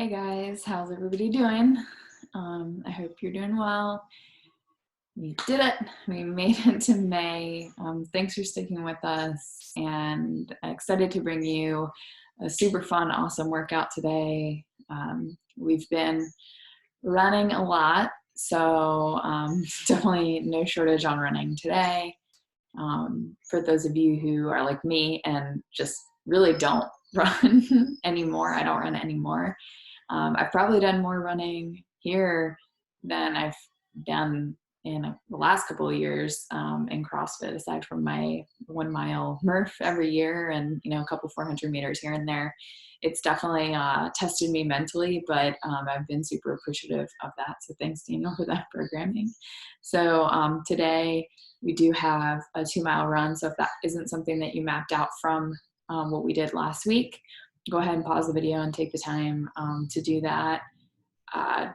Hey guys, how's everybody doing? I hope you're doing well. We did it. We made it to May. Thanks for sticking with us, and excited to bring you a super fun, awesome workout today. We've been running a lot, so definitely no shortage on running today. For those of you who are like me and just really don't run anymore, I don't run anymore. I've probably done more running here than I've done in the last couple of years in CrossFit, aside from my 1 mile Murph every year and a couple 400 meters here and there. It's definitely tested me mentally, but I've been super appreciative of that. So thanks, Daniel, for that programming. So today we do have a 2 mile run. So if that isn't something that you mapped out from what we did last week, go ahead and pause the video and take the time to do that.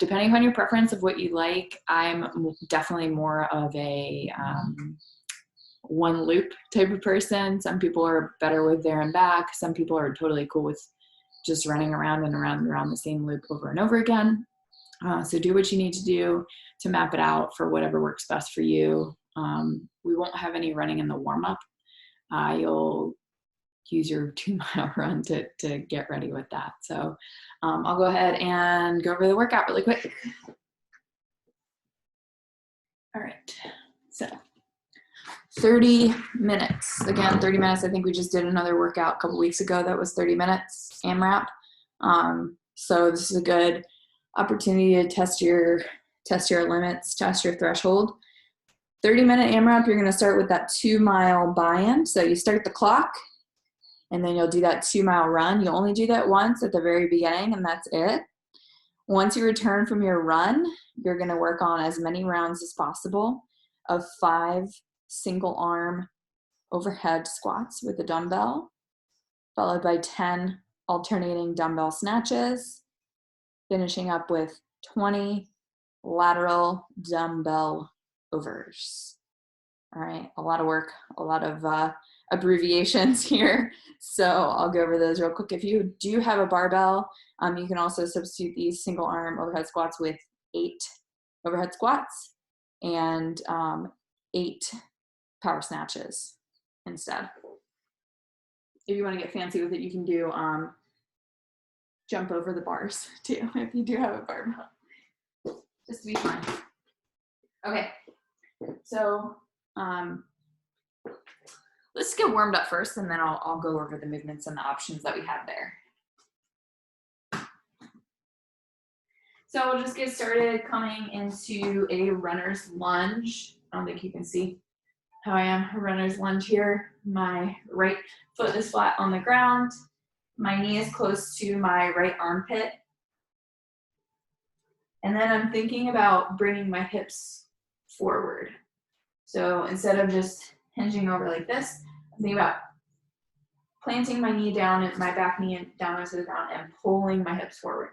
Depending on your preference of what you like, I'm definitely more of a one loop type of person. Some people are better with there and back. Some people are totally cool with just running around and around and around the same loop over and over again. So do what you need to do to map it out for whatever works best for you. We won't have any running in the warm-up. You'll use your 2 mile run to get ready with that. So I'll go ahead and go over the workout really quick. All right, so 30 minutes. Again, 30 minutes. I think we just did another workout a couple weeks ago that was 30 minutes AMRAP. So this is a good opportunity to test your limits, test your threshold. 30-minute AMRAP, you're gonna start with that 2 mile buy-in. So you start the clock, and then you'll do that 2 mile run. You'll only do that once at the very beginning, and that's it. Once you return from your run, you're gonna work on as many rounds as possible of 5 single arm overhead squats with a dumbbell, followed by 10 alternating dumbbell snatches, finishing up with 20 lateral dumbbell overs. All right, a lot of work, a lot of abbreviations here. So I'll go over those real quick. If you do have a barbell, you can also substitute these single arm overhead squats with 8 overhead squats and 8 power snatches instead. If you want to get fancy with it, you can do jump over the bars too, if you do have a barbell, just to be fun. Okay, so let's get warmed up first, and then I'll go over the movements and the options that we have there. So we'll just get started coming into a runner's lunge. I don't think you can see how I am. A runner's lunge here. My right foot is flat on the ground. My knee is close to my right armpit. And then I'm thinking about bringing my hips forward. So instead of just hinging over like this, I'm thinking about planting my knee down, my back knee down into the ground, and pulling my hips forward.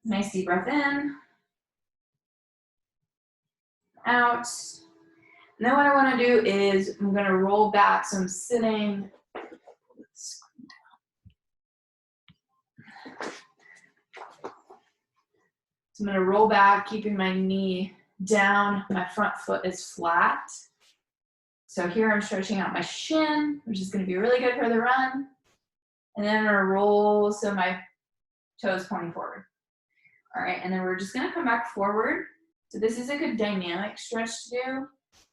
Nice deep breath in, out. And then what I want to do is I'm going to roll back. So I'm sitting. So I'm going to roll back, keeping my knee down. My front foot is flat. So here I'm stretching out my shin, which is going to be really good for the run. And then I'm going to roll so my toes pointing forward. All right, and then we're just going to come back forward. So this is a good dynamic stretch to do.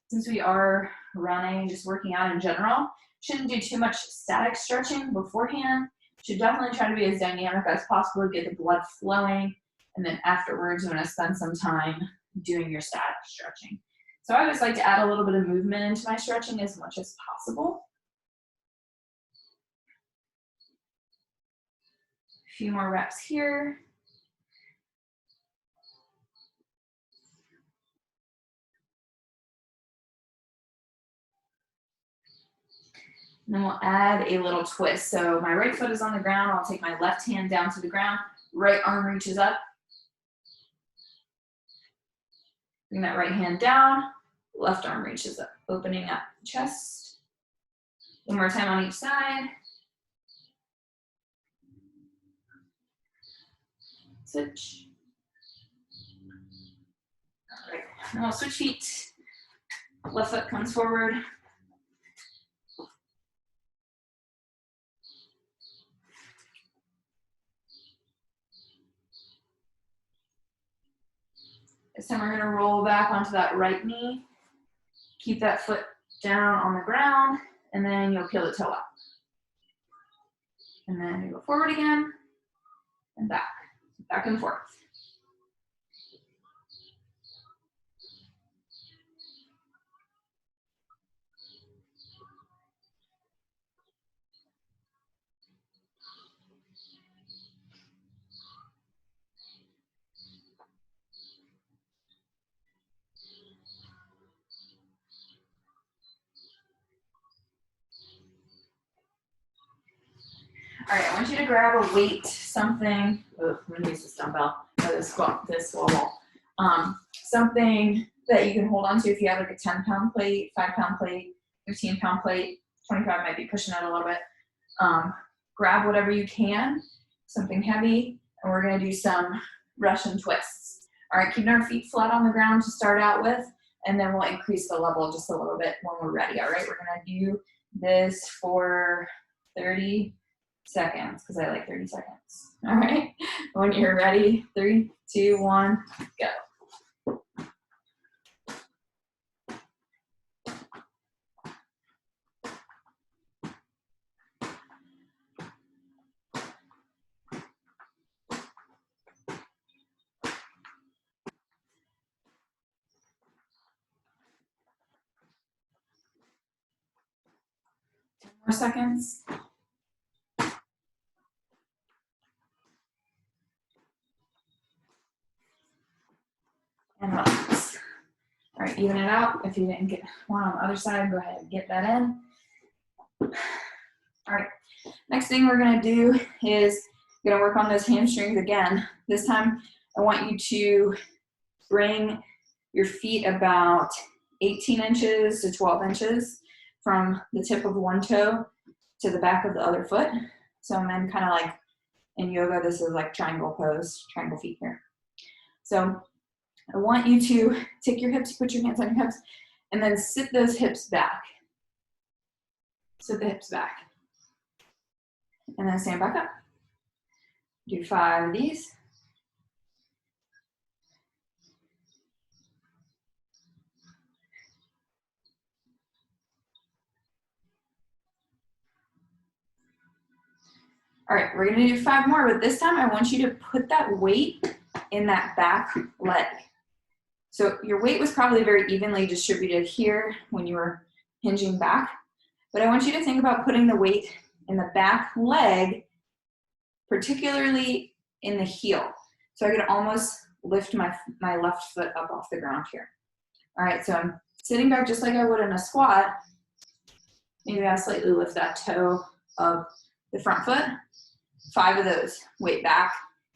Since we are running, just working out in general, shouldn't do too much static stretching beforehand. Should definitely try to be as dynamic as possible to get the blood flowing. And then afterwards, you want to spend some time doing your static stretching. So I just like to add a little bit of movement into my stretching as much as possible. A few more reps here. And then we'll add a little twist. So my right foot is on the ground. I'll take my left hand down to the ground. Right arm reaches up. Bring that right hand down. Left arm reaches up, opening up the chest. One more time on each side. switch. All right, now we'll switch feet. Left foot comes forward. This time we're gonna roll back onto that right knee. Keep that foot down on the ground, and then you'll peel the toe up. And then you go forward again, and back and forth. All right, I want you to grab a weight, something. Oh, I'm gonna use this dumbbell or this wall. Something that you can hold on to if you have like a 10-pound plate, 5-pound plate, 15-pound plate. 25 might be pushing it a little bit. Grab whatever you can, something heavy, and we're gonna do some Russian twists. All right, keeping our feet flat on the ground to start out with, and then we'll increase the level just a little bit when we're ready. All right, we're gonna do this for 30 seconds, because I like 30 seconds. All right, when you're ready, 3, 2, 1, go. More seconds. And relax. All right, even it out. If you didn't get one on the other side, go ahead and get that in. All right, next thing we're gonna do is we're gonna work on those hamstrings again. This time, I want you to bring your feet about 18 inches to 12 inches from the tip of one toe to the back of the other foot. So I'm in kind of like in yoga, this is like triangle pose, triangle feet here. So I want you to take your hips, put your hands on your hips, and then sit those hips back. Sit the hips back. And then stand back up. Do 5 of these. All right, we're gonna do 5 more, but this time I want you to put that weight in that back leg. So your weight was probably very evenly distributed here when you were hinging back, but I want you to think about putting the weight in the back leg, particularly in the heel. So I could almost lift my left foot up off the ground here. All right, so I'm sitting back just like I would in a squat. Maybe I'll slightly lift that toe of the front foot. 5 of those, weight back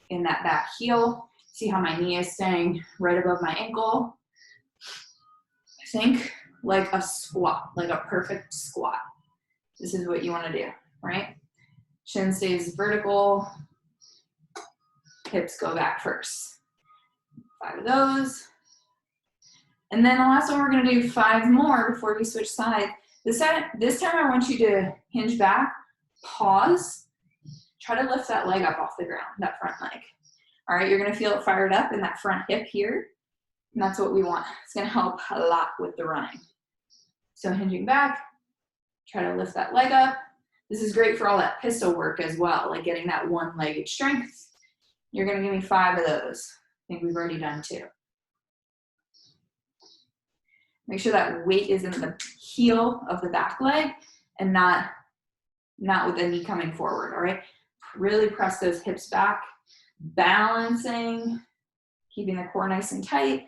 in that back heel. See how my knee is staying right above my ankle. Think like a squat, like a perfect squat. This is what you want to do, right? Shin stays vertical, hips go back first. 5 of those. And then the last one, we're going to do 5 more before we switch sides. This time I want you to hinge back, pause, try to lift that leg up off the ground, that front leg. All right, you're gonna feel it fired up in that front hip here, and that's what we want. It's gonna help a lot with the running. So hinging back, try to lift that leg up. This is great for all that pistol work as well, like getting that one-legged strength. You're gonna give me 5 of those. I think we've already done 2. Make sure that weight is in the heel of the back leg and not with the knee coming forward, all right? Really press those hips back, balancing, keeping the core nice and tight.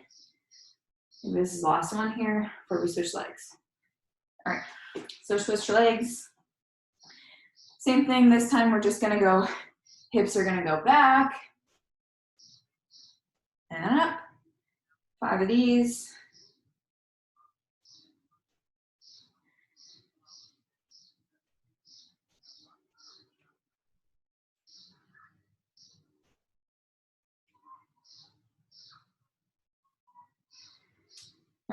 Maybe this is the last one here before we switch legs. All right, so switch legs. Same thing, this time we're just gonna go, hips are gonna go back and up. 5 of these.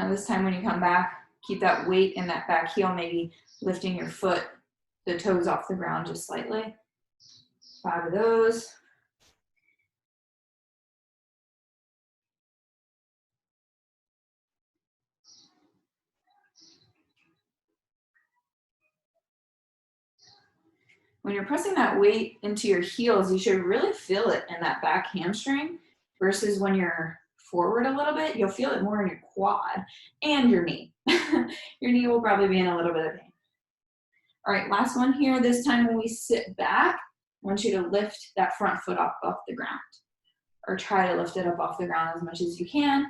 Now this time when you come back, keep that weight in that back heel, maybe lifting your foot, the toes off the ground just slightly. 5 of those. When you're pressing that weight into your heels, you should really feel it in that back hamstring versus when you're forward a little bit, you'll feel it more in your quad and your knee. Your knee will probably be in a little bit of pain. All right, last one here. This time when we sit back, I want you to lift that front foot up off the ground, or try to lift it up off the ground as much as you can.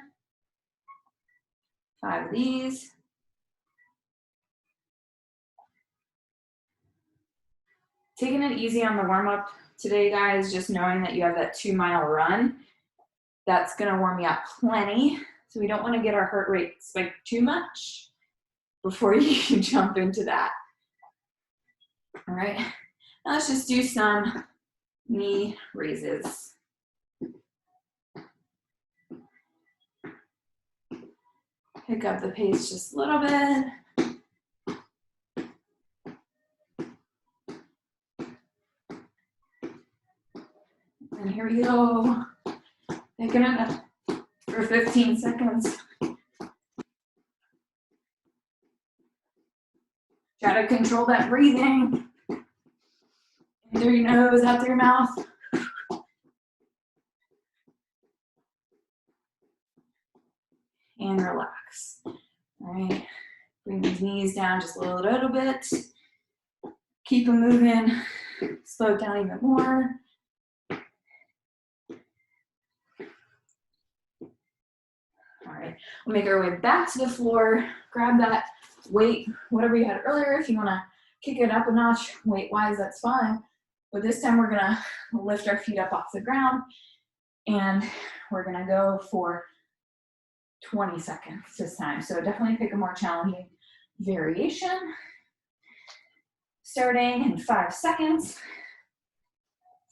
5 of these. Taking it easy on the warm-up today, guys, just knowing that you have that 2-mile run. That's gonna warm you up plenty. So we don't wanna get our heart rate spiked too much before you jump into that. All right, now let's just do some knee raises. Pick up the pace just a little bit. And here we go. Picking it up for 15 seconds. Try to control that breathing. In through your nose, out through your mouth. And relax. All right, bring these knees down just a little bit. Keep them moving. Slow it down even more. All right, we'll make our way back to the floor. Grab that weight, whatever you had earlier. If you want to kick it up a notch weight-wise, that's fine. But this time we're gonna lift our feet up off the ground, and we're gonna go for 20 seconds this time. So definitely pick a more challenging variation. Starting in 5 seconds.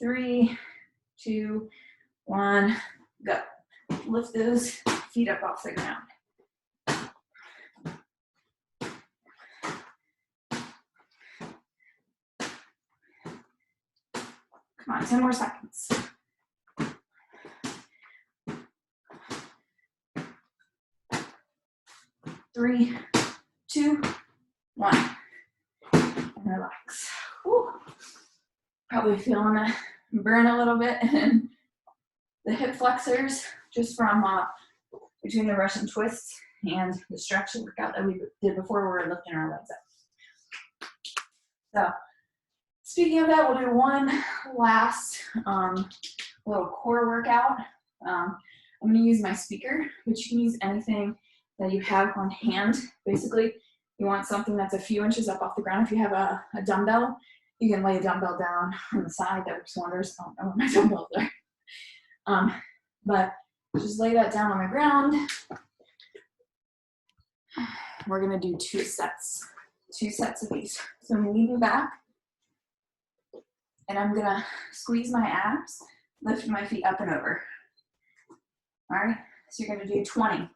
3, 2, 1, go. Lift those feet up off the ground. Come on, 10 more seconds. 3, 2, 1. And relax. Whew. Probably feeling a burn a little bit in the hip flexors just from between the Russian twists and the stretch workout that we did before we were lifting our legs up. So speaking of that, we'll do one last little core workout. I'm going to use my speaker, but you can use anything that you have on hand. Basically, you want something that's a few inches up off the ground. If you have a dumbbell, you can lay a dumbbell down on the side. That works wonders. I don't know where my dumbbells are. But just lay that down on the ground. We're going to do 2 sets. 2 sets of these. So I'm leaning back, and I'm going to squeeze my abs, lift my feet up and over. All right, so you're going to do 20.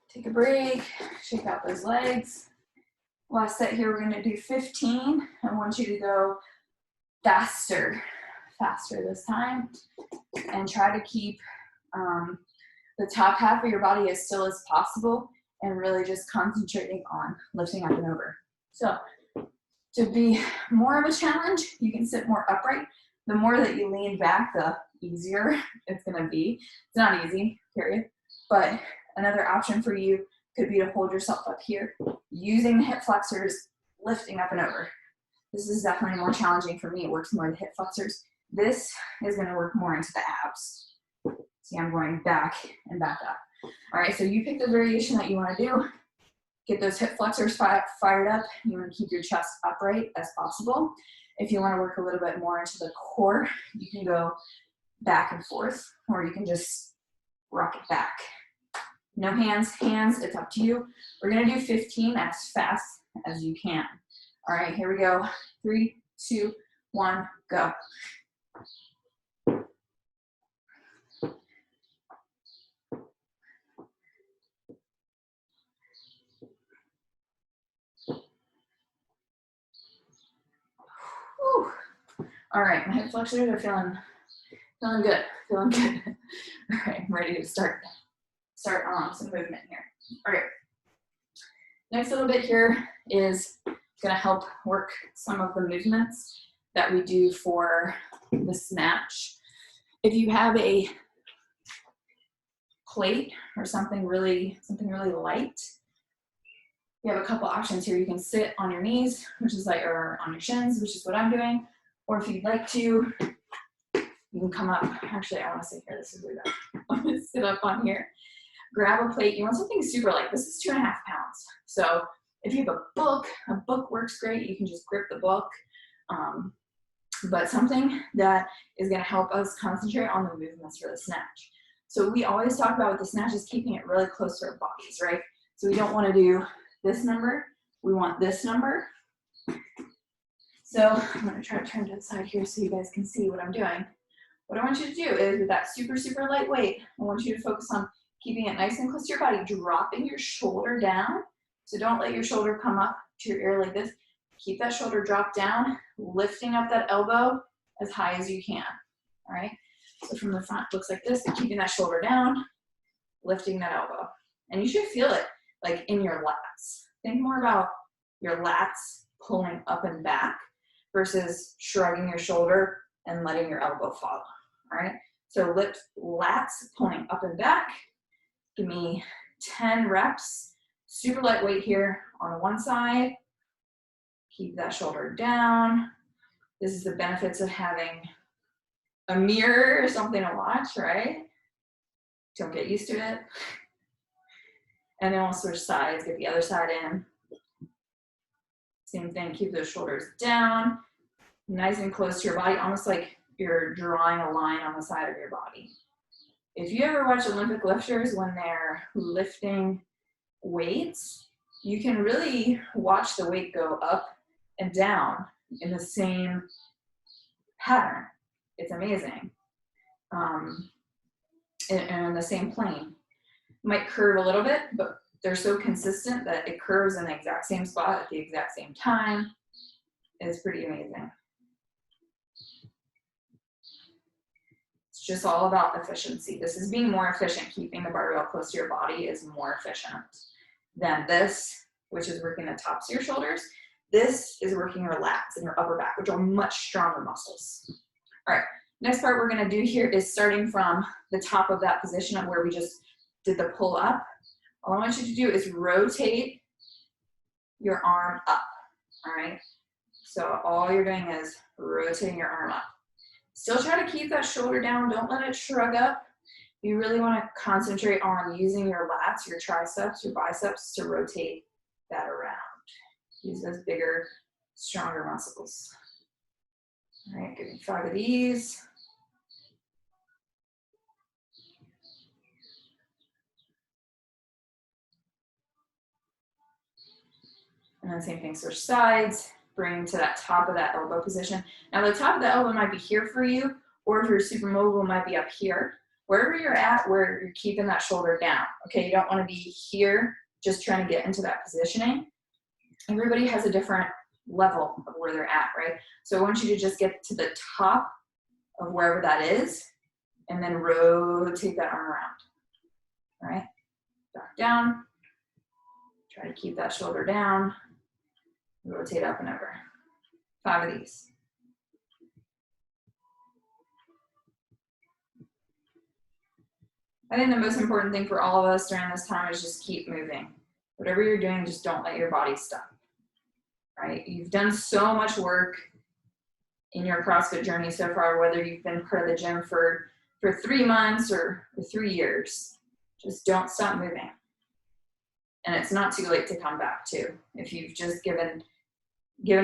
Take a break, shake out those legs. Last set here, we're gonna do 15. I want you to go faster this time. And try to keep the top half of your body as still as possible and really just concentrating on lifting up and over. So to be more of a challenge, you can sit more upright. The more that you lean back, the easier it's gonna be. It's not easy, period, but another option for you could be to hold yourself up here, using the hip flexors, lifting up and over. This is definitely more challenging for me. It works more in the hip flexors. This is gonna work more into the abs. See, I'm going back and back up. All right, so you pick the variation that you wanna do. Get those hip flexors fired up. You wanna keep your chest upright as possible. If you wanna work a little bit more into the core, you can go back and forth, or you can just rock it back. No hands, it's up to you. We're gonna do 15 as fast as you can. All right, here we go. 3, 2, 1, go. Whew. All right, my hip flexors are feeling good, feeling good. All right, I'm ready to start on some movement here. All right, next little bit here is gonna help work some of the movements that we do for the snatch. If you have a plate or something really light, you have a couple options here. You can sit on your knees, which is like, or on your shins, which is what I'm doing. Or if you'd like to, you can come up. Actually, I want to sit here. This is really bad. I'm going to sit up on here. Grab a plate. You want something super light. This is 2.5 pounds. So if you have a book works great. You can just grip the book. But something that is going to help us concentrate on the movements for the snatch. So we always talk about with the snatch is keeping it really close to our bodies, right? So we don't want to do this number. We want this number. So I'm going to try to turn to the side here so you guys can see what I'm doing. What I want you to do is with that super, super light weight, I want you to focus on keeping it nice and close to your body, dropping your shoulder down. So don't let your shoulder come up to your ear like this. Keep that shoulder drop down, lifting up that elbow as high as you can, all right? So from the front, looks like this, but keeping that shoulder down, lifting that elbow. And you should feel it like in your lats. Think more about your lats pulling up and back versus shrugging your shoulder and letting your elbow fall, all right? So lift lats pulling up and back. Give me 10 reps, super lightweight here on the one side. Keep that shoulder down. This is the benefits of having a mirror or something to watch, right? Don't get used to it. And then we'll switch sides, get the other side in. Same thing, keep those shoulders down, nice and close to your body, almost like you're drawing a line on the side of your body. If you ever watch Olympic lifters when they're lifting weights, you can really watch the weight go up and down in the same pattern. It's amazing. And in the same plane. Might curve a little bit, but they're so consistent that it curves in the exact same spot at the exact same time. It's pretty amazing. It's just all about efficiency. This is being more efficient. Keeping the barbell close to your body is more efficient than this, which is working the tops of your shoulders. This is working your lats and your upper back, which are much stronger muscles. All right, next part we're gonna do here is starting from the top of that position of where we just did the pull up. All I want you to do is rotate your arm up, all right? So all you're doing is rotating your arm up. Still try to keep that shoulder down. Don't let it shrug up. You really want to concentrate on using your lats, your triceps, your biceps to rotate that around. Use those bigger, stronger muscles. All right, give me 5 of these. And then same thing, switch sides, bring to that top of that elbow position. Now the top of the elbow might be here for you, or if you're super mobile, it might be up here. Wherever you're at, where you're keeping that shoulder down. Okay, you don't want to be here, just trying to get into that positioning. Everybody has a different level of where they're at, right? So I want you to just get to the top of wherever that is, and then rotate that arm around, all right? Back down, try to keep that shoulder down. Rotate up and over. 5 of these. I think the most important thing for all of us during this time is just keep moving. Whatever you're doing, just don't let your body stop, right? You've done so much work in your CrossFit journey so far, whether you've been part of the gym for 3 months or 3 years. Just don't stop moving. And it's not too late to come back to. If you've just given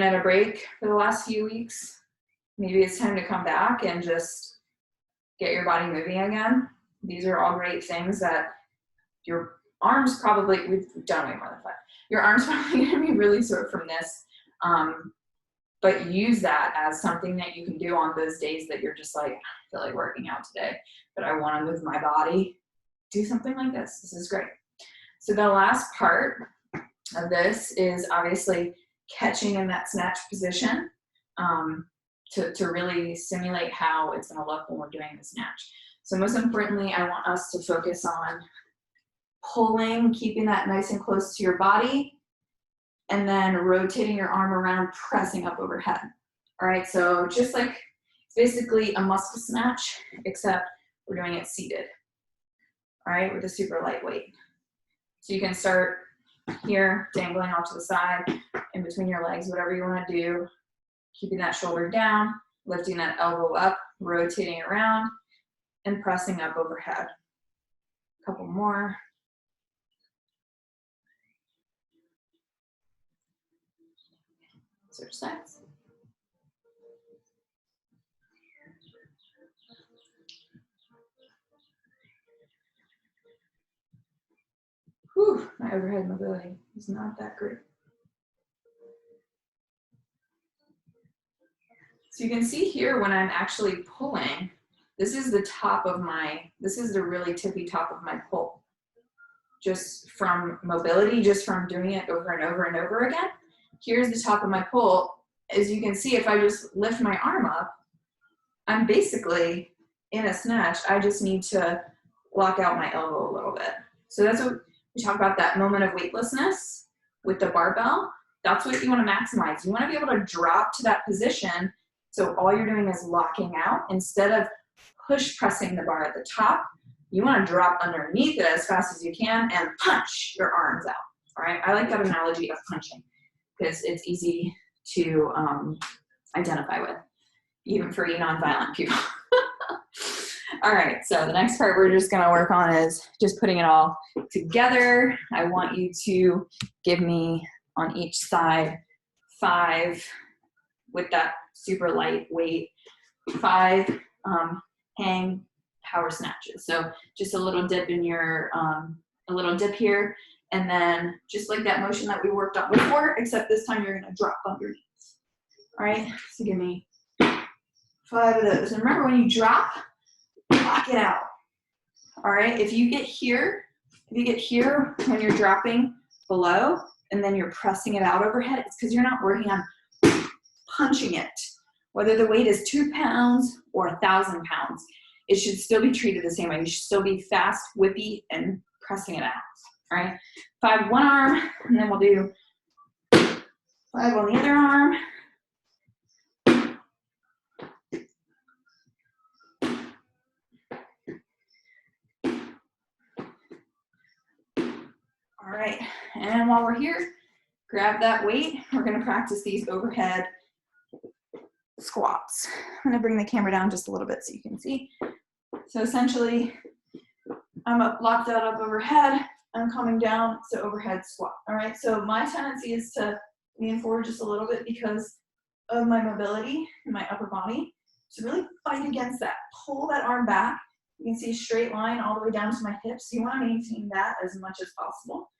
it a break for the last few weeks, maybe it's time to come back and just get your body moving again. These are all great things that your arms probably, we've done way more than 5. Your arms probably gonna be really sore from this. But use that as something that you can do on those days that you're just like, I feel like working out today, but I want to move my body. Do something like this. This is great. So the last part of this is obviously catching in that snatch position to really simulate how it's going to look when we're doing the snatch. So most importantly, I want us to focus on pulling, keeping that nice and close to your body, and then rotating your arm around, pressing up overhead. All right, so just like it's basically a muscle snatch, except we're doing it seated. All right, with a super lightweight. So you can start here, dangling off to the side, in between your legs, whatever you want to do, keeping that shoulder down, lifting that elbow up, rotating around, and pressing up overhead. A couple more. Switch sides. Whew, my overhead mobility is not that great. So you can see here when I'm actually pulling, this is the top of my, this is the really tippy top of my pull. Just from mobility, just from doing it over and over and over again. Here's the top of my pull. As you can see, if I just lift my arm up, I'm basically in a snatch. I just need to lock out my elbow a little bit. So that's what we talk about, that moment of weightlessness with the barbell. That's what you want to maximize. You want to be able to drop to that position. So all you're doing is locking out instead of push pressing the bar at the top. You want to drop underneath it as fast as you can and punch your arms out. All right. I like that analogy of punching because it's easy to identify with, even for non-violent people. All right, so the next part we're just gonna work on is just putting it all together. I want you to give me on each side 5 with that super light weight, 5 hang power snatches. So just a little dip in your, a little dip here, and then just like that motion that we worked on before, except this time you're gonna drop underneath. All right, so give me 5 of those. And remember, when you drop, lock it out. All right, if you get here when you're dropping below and then you're pressing it out overhead, it's because you're not working on punching it. Whether the weight is 2 pounds or 1,000 pounds, it should still be treated the same way. You should still be fast, whippy, and pressing it out. All right, 5 one arm, and then we'll do 5 on the other arm. All right, and while we're here, grab that weight. We're gonna practice these overhead squats. I'm gonna bring the camera down just a little bit so you can see. So essentially, I'm locked out up overhead. I'm coming down, so overhead squat. All right, so my tendency is to lean forward just a little bit because of my mobility in my upper body. So really fight against that. Pull that arm back. You can see a straight line all the way down to my hips. So you want to maintain that as much as possible.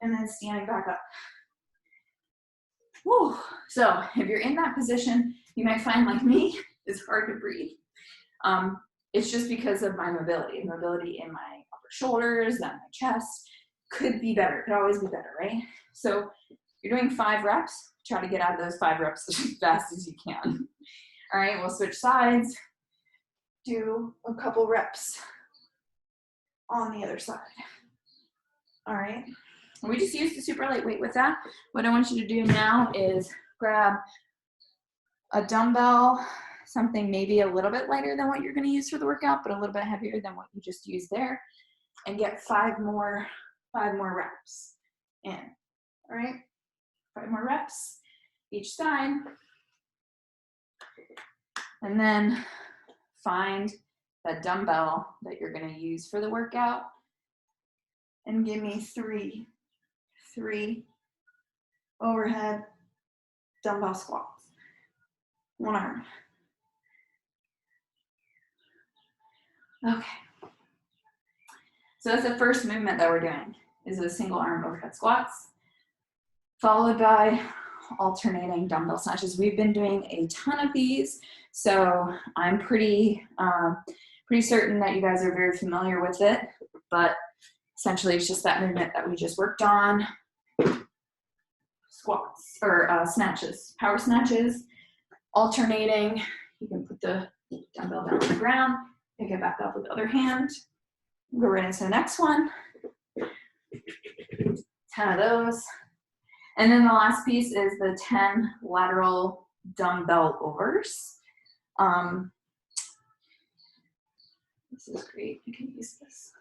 And then standing back up. Whew. So if you're in that position, you might find, like me, it's hard to breathe. It's just because of my mobility. Mobility in my upper shoulders, then my chest. Could be better, could always be better, right? So you're doing 5 reps. Try to get out of those 5 reps as fast as you can. All right, we'll switch sides. Do a couple reps on the other side. All right, and we just used the super lightweight with that. What I want you to do now is grab a dumbbell, something maybe a little bit lighter than what you're gonna use for the workout, but a little bit heavier than what you just used there, and get 5 more reps in. All right, 5 more reps each side. And then find the dumbbell that you're gonna use for the workout and give me 3 overhead dumbbell squats. 1 arm. Okay. So that's the first movement that we're doing, is a single arm overhead squats, followed by alternating dumbbell snatches. We've been doing a ton of these, so I'm pretty certain that you guys are very familiar with it, but essentially it's just that movement that we just worked on. Squats, or snatches, power snatches, alternating. You can put the dumbbell down on the ground, pick it back up with the other hand, go right into the next one. 10 of those. And then the last piece is the 10 lateral dumbbell overs. This is great, you can use this.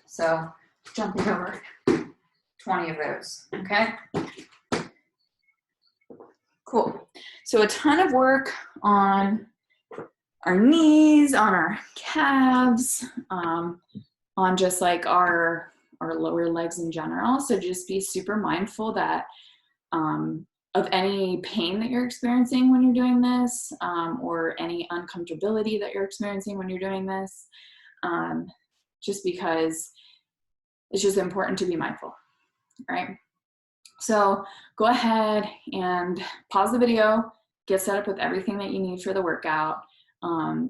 So jumping over 20 of those, okay? Cool. So a ton of work on our knees, on our calves, on just like our lower legs in general. So just be super mindful that of any pain that you're experiencing when you're doing this, or any uncomfortability that you're experiencing when you're doing this, just because it's just important to be mindful, right? So go ahead and pause the video, get set up with everything that you need for the workout.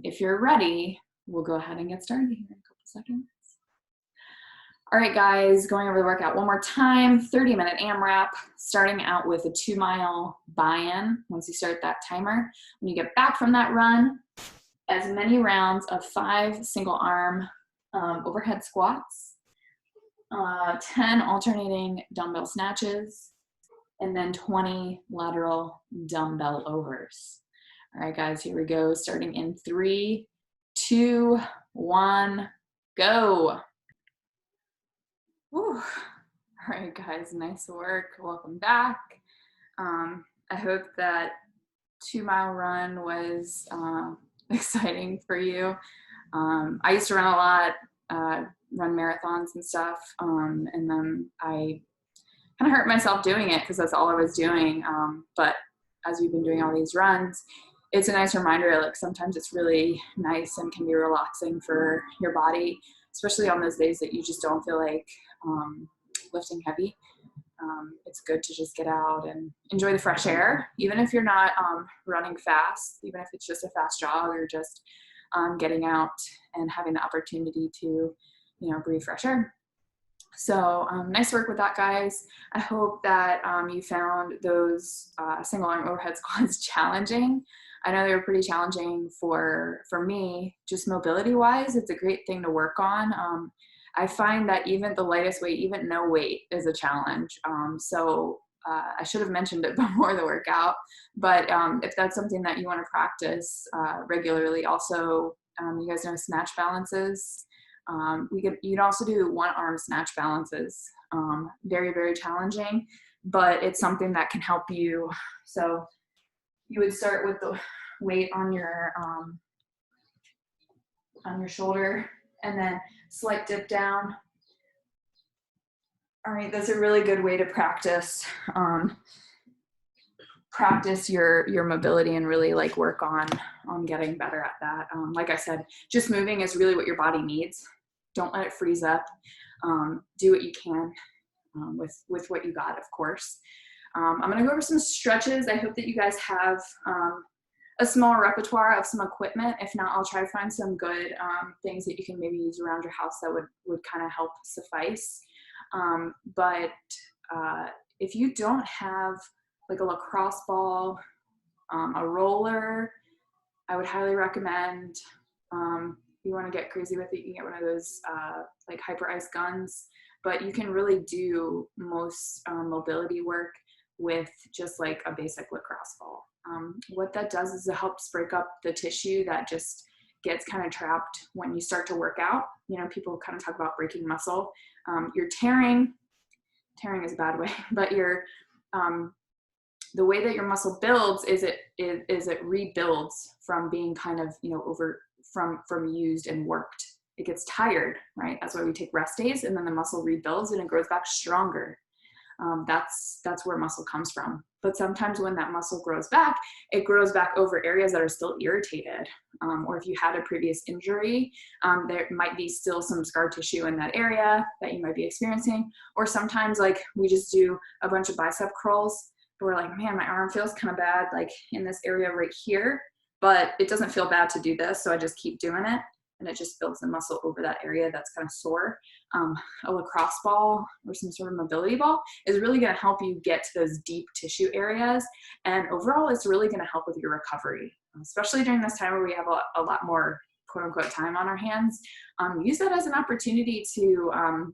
If you're ready, we'll go ahead and get started here in a couple seconds. All right, guys, going over the workout one more time, 30-minute AMRAP, starting out with a 2-mile buy-in once you start that timer. When you get back from that run, as many rounds of 5 single arm overhead squats, 10 alternating dumbbell snatches, and then 20 lateral dumbbell overs. All right, guys, here we go. Starting in 3, 2, 1, go. Whew. All right, guys, nice work. Welcome back. I hope that 2-mile run was exciting for you. I used to run a lot, run marathons and stuff, and then I kind of hurt myself doing it because that's all I was doing. But as we've been doing all these runs, it's a nice reminder, like sometimes it's really nice and can be relaxing for your body, especially on those days that you just don't feel like lifting heavy. It's good to just get out and enjoy the fresh air, even if you're not running fast, even if it's just a fast jog or just getting out and having the opportunity to, breathe fresh air. So nice work with that, guys. I hope that you found those single arm overhead squats challenging. I know they were pretty challenging for me, just mobility wise. It's a great thing to work on. I find that even the lightest weight, even no weight, is a challenge. So I should have mentioned it before the workout, but if that's something that you want to practice regularly, also you guys know snatch balances. You can also do 1-arm snatch balances. Very, very challenging, but it's something that can help you. So you would start with the weight on your shoulder and then slight dip down. All right, that's a really good way to practice your mobility and really like work on getting better at that. Like I said, just moving is really what your body needs. Don't let it freeze up. Do what you can with what you got, of course. I'm gonna go over some stretches. I hope that you guys have a small repertoire of some equipment. If not, I'll try to find some good things that you can maybe use around your house that would kind of help suffice. But if you don't have like a lacrosse ball, a roller, I would highly recommend, if you want to get crazy with it, you can get one of those like hyper ice guns, but you can really do most mobility work with just like a basic lacrosse ball. What that does is it helps break up the tissue that just gets kind of trapped when you start to work out. People kind of talk about breaking muscle. You're tearing is a bad way, but you're the way that your muscle builds is it rebuilds from being kind of from used and worked. It gets tired, right? That's why we take rest days, and then the muscle rebuilds and it grows back stronger. That's where muscle comes from. But sometimes when that muscle grows back, it grows back over areas that are still irritated. Or if you had a previous injury, there might be still some scar tissue in that area that you might be experiencing. Or sometimes like we just do a bunch of bicep curls, but we're like, man, my arm feels kind of bad, like in this area right here, but it doesn't feel bad to do this. So I just keep doing it. And it just builds the muscle over that area that's kind of sore. A lacrosse ball or some sort of mobility ball is really going to help you get to those deep tissue areas. And overall, it's really going to help with your recovery, especially during this time where we have a lot more quote unquote time on our hands. Use that as an opportunity to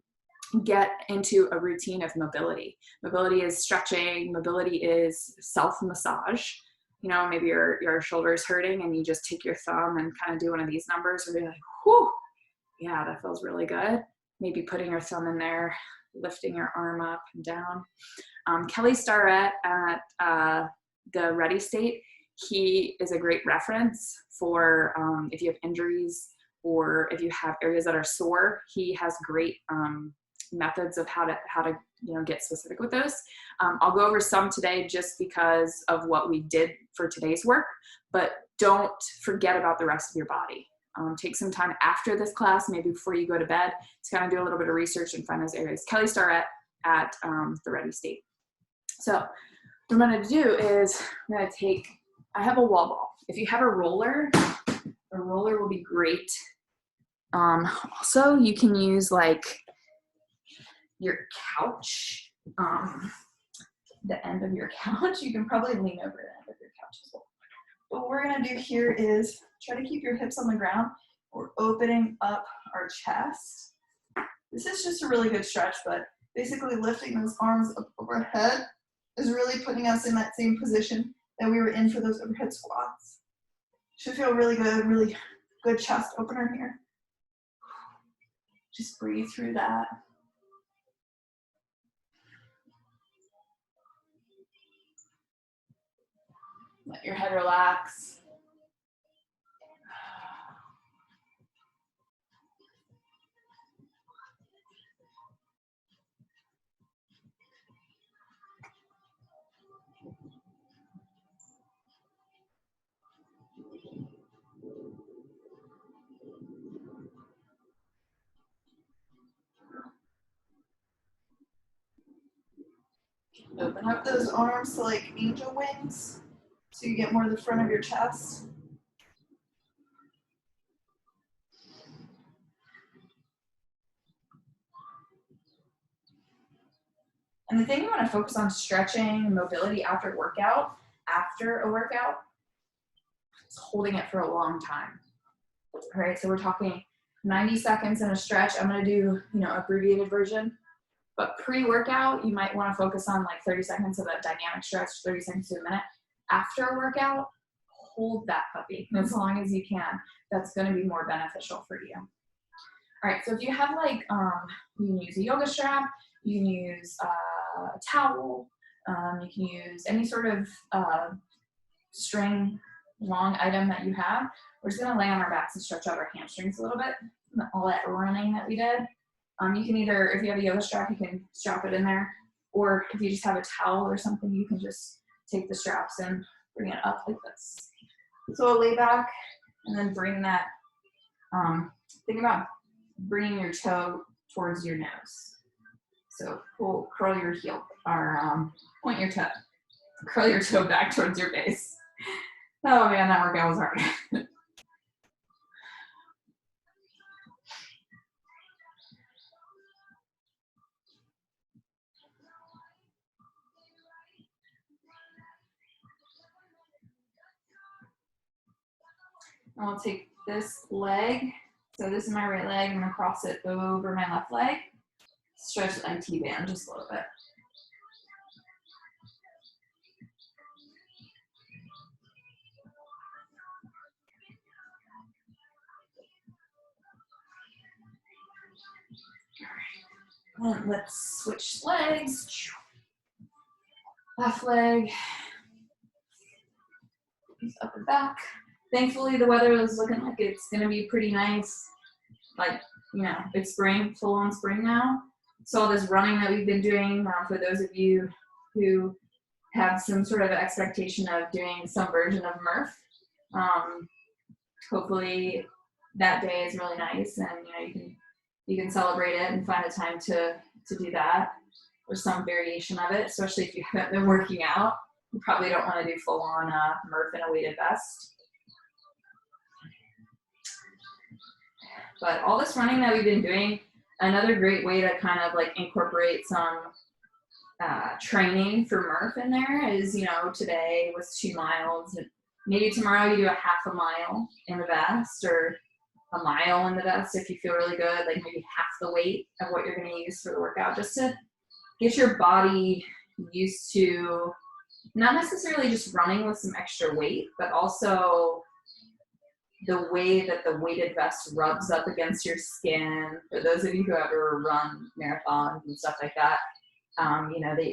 get into a routine of mobility. Mobility is stretching. Mobility is self-massage. You know, maybe your shoulder's hurting and you just take your thumb and kind of do one of these numbers and be like, whew, yeah, that feels really good. Maybe putting your thumb in there, lifting your arm up and down. Kelly Starrett at the Ready State, he is a great reference for if you have injuries or if you have areas that are sore. He has great methods of how to get specific with those. I'll go over some today just because of what we did for today's work, but don't forget about the rest of your body. Take some time after this class, maybe before you go to bed, to kind of do a little bit of research and find those areas. Kelly Starrett at the Ready State. So what I'm going to do is I'm going to I have a wall ball. If you have a roller will be great. Also, you can use like your couch, the end of your couch. You can probably lean over the end of your couch as well. But what we're gonna do here is try to keep your hips on the ground. We're opening up our chest. This is just a really good stretch, but basically lifting those arms up overhead is really putting us in that same position that we were in for those overhead squats. Should feel really good chest opener here. Just breathe through that. Let your head relax. Open up those arms to like angel wings so you get more to the front of your chest. And the thing you want to focus on stretching and mobility after a workout, is holding it for a long time. All right, so we're talking 90 seconds in a stretch. I'm going to do, abbreviated version. But pre-workout, you might want to focus on like 30 seconds of a dynamic stretch, 30 seconds to a minute. After a workout, hold that puppy as long as you can. That's going to be more beneficial for you. All right, so if you have like, you can use a yoga strap, you can use a towel, you can use any sort of string long item that you have. We're just going to lay on our backs and stretch out our hamstrings a little bit. All that running that we did. You can either, if you have a yoga strap, you can strap it in there, or if you just have a towel or something, you can just take the straps and bring it up like this. So I'll lay back and then bring that, think about bringing your toe towards your nose. So curl your heel, or point your toe, curl your toe back towards your face. Oh man, that workout was hard. I'll take this leg, so this is my right leg, I'm going to cross it over my left leg, stretch the IT band just a little bit. All right. And let's switch legs. Left leg, up and back. Thankfully, the weather is looking like it's going to be pretty nice. Like, it's spring, full on spring now. So all this running that we've been doing, for those of you who have some sort of expectation of doing some version of Murph, hopefully that day is really nice, and you can celebrate it and find a time to do that or some variation of it, especially if you haven't been working out. You probably don't want to do full on Murph in a weighted vest. But all this running that we've been doing, another great way to kind of like incorporate some training for Murph in there is, today was 2 miles. And maybe tomorrow you do a half a mile in the vest, or a mile in the vest if you feel really good, like maybe half the weight of what you're going to use for the workout, just to get your body used to not necessarily just running with some extra weight, but also the way that the weighted vest rubs up against your skin. For those of you who ever run marathons and stuff like that,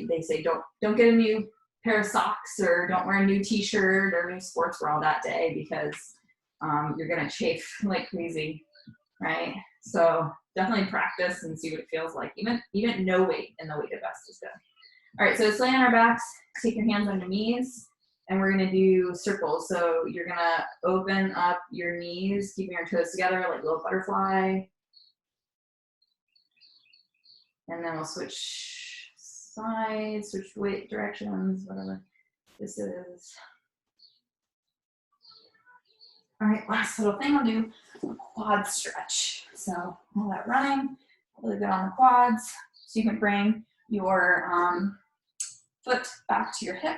they say don't get a new pair of socks, or don't wear a new t-shirt or new sports bra that day, because you're gonna chafe like crazy, right? So definitely practice and see what it feels like. Even no weight in the weighted vest is good. All right, so let's lay on our backs, take your hands on your knees, and we're gonna do circles. So you're gonna open up your knees, keeping your toes together like a little butterfly. And then we'll switch sides, switch weight directions, whatever this is. All right, last little thing, I'll do a quad stretch. So all that running, really good on the quads. So you can bring your foot back to your hip.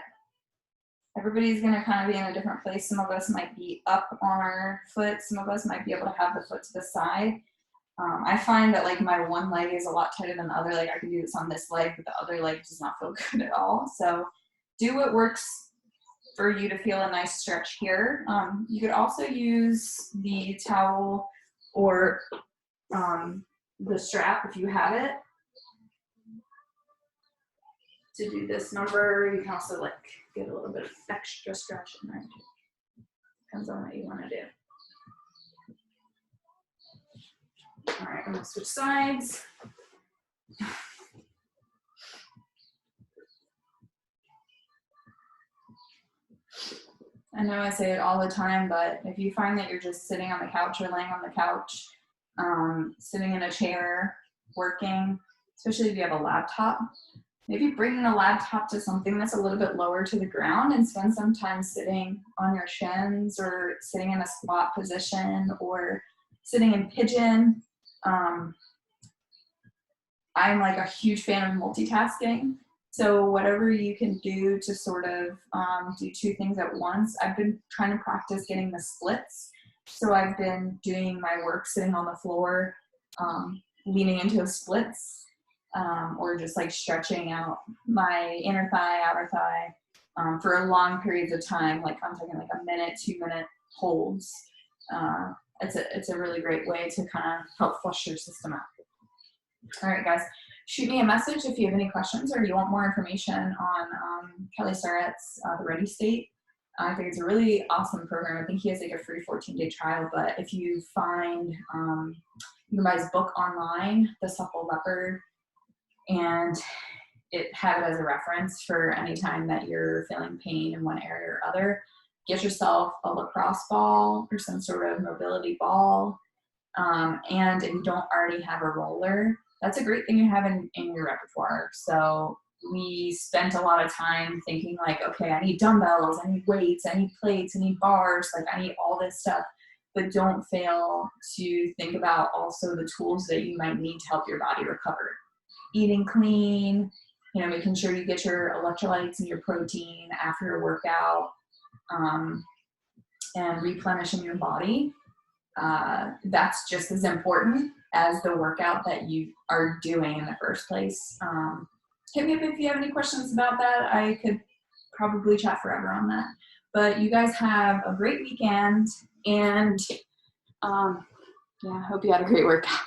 Everybody's gonna kind of be in a different place. Some of us might be up on our foot. Some of us might be able to have the foot to the side. I find that like my one leg is a lot tighter than the other. Like I can do this on this leg, but the other leg does not feel good at all. So do what works for you to feel a nice stretch here. You could also use the towel or the strap if you have it to do this number. You can also like get a little bit of extra stretch in there too. Depends on what you want to do. All right, I'm gonna switch sides. I know I say it all the time, but if you find that you're just sitting on the couch or laying on the couch, sitting in a chair, working, especially if you have a laptop, maybe bring the laptop to something that's a little bit lower to the ground and spend some time sitting on your shins, or sitting in a squat position, or sitting in pigeon. I'm like a huge fan of multitasking. So whatever you can do to sort of do 2 things at once. I've been trying to practice getting the splits. So I've been doing my work sitting on the floor, leaning into the splits, or just like stretching out my inner thigh, outer thigh for long periods of time. Like I'm talking like a minute, 2-minute holds. It's a really great way to kind of help flush your system out. All right, guys, shoot me a message if you have any questions or you want more information on Kelly Starrett's The Ready State. I think it's a really awesome program. I think he has like a free 14-day trial, but if you find, you can buy his book online, The Supple Leopard, and have it as a reference for any time that you're feeling pain in one area or other. Get yourself a lacrosse ball or some sort of mobility ball. And if you don't already have a roller, that's a great thing to have in your repertoire. So we spent a lot of time thinking like, okay, I need dumbbells, I need weights, I need plates, I need bars, like I need all this stuff. But don't fail to think about also the tools that you might need to help your body recover. Eating clean, making sure you get your electrolytes and your protein after your workout, and replenishing your body. That's just as important as the workout that you are doing in the first place. Hit me up if you have any questions about that. I could probably chat forever on that. But you guys have a great weekend, and I hope you had a great workout.